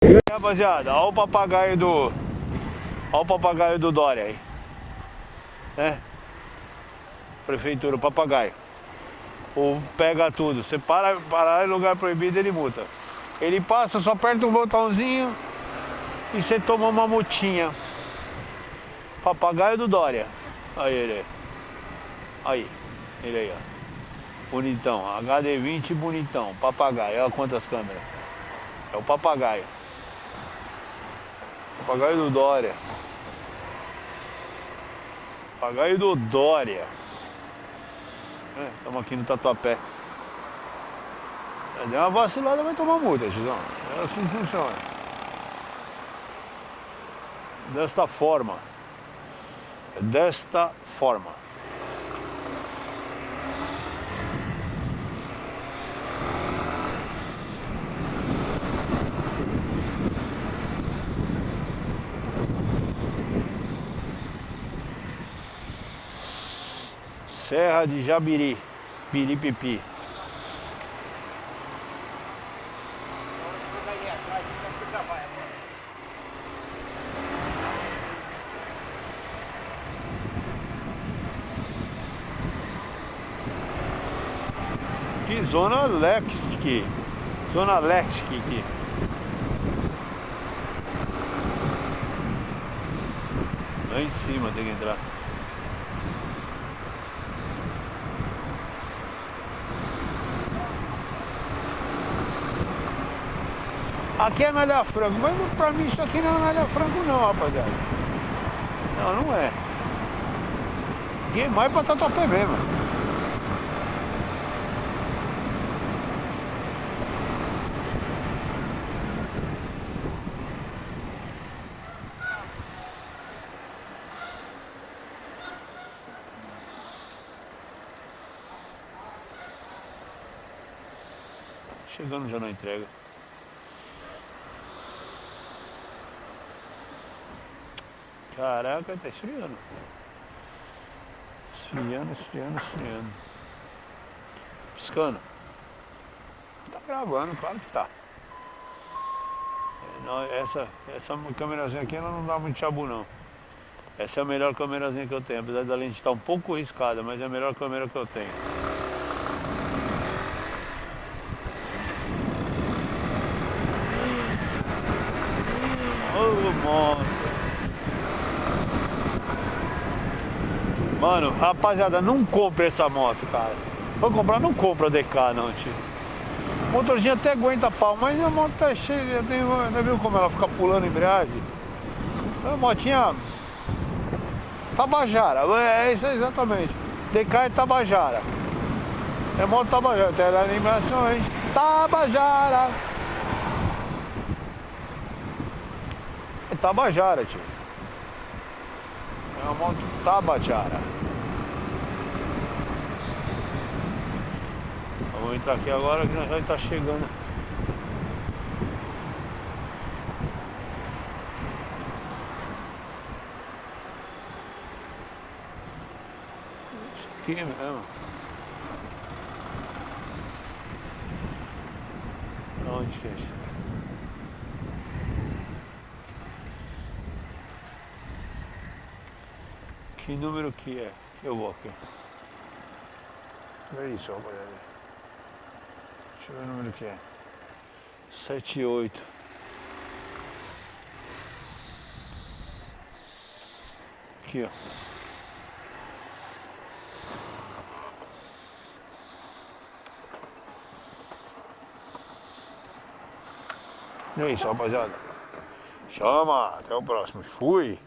E aí, rapaziada, olha o papagaio do... Olha o papagaio do Dória aí. Prefeitura, papagaio. Ou pega tudo. Você parar em lugar proibido, ele multa. Ele passa, só aperta um botãozinho e você toma uma multinha. Papagaio do Dória. Aí ele. Aí. Ele aí, ó. Bonitão. HD20 bonitão. Papagaio. Olha quantas câmeras. É o papagaio. Papagaio do Dória. Papagaio do Dória. Estamos aqui no Tatuapé. Deu uma vacilada, vai tomar multa, Tizão. É assim que funciona. Desta forma. Desta forma. Serra de Jabiri, Piripipi. Que zona leste, zona leste aqui. Lá em cima tem que entrar. Aqui é Anália Franco, mas pra mim isso aqui não é Anália Franco não, rapaziada. Não, não é. Aqui é mais pra Tatuapé mesmo. Chegando já na entrega. Caraca, tá esfriando. Esfriando. Piscando. Tá gravando, claro que tá. Não, essa câmerazinha aqui ela não dá muito chabu não. Essa é a melhor câmerazinha que eu tenho. Apesar da lente estar um pouco riscada, mas é a melhor câmera que eu tenho. Ô, moto. Mano, rapaziada, não compre essa moto, cara. Vou comprar, não compra a DK não, tio. O motorzinho até aguenta pau, mas a moto tá cheia, já viu como ela fica pulando embreagem? A motinha Tabajara, é isso exatamente. DK é Tabajara. É moto Tabajara, tem animações Tabajara. É Tabajara, tio. É uma moto Tabajara. Vamos entrar aqui agora que nós já está chegando. Isso aqui mesmo. Onde que é isso? Que número que é? Eu vou aqui. Olha isso, rapaziada. Deixa eu ver o número que é. 78. Aqui, ó. E é isso, rapaziada. Chama, até o próximo. Fui.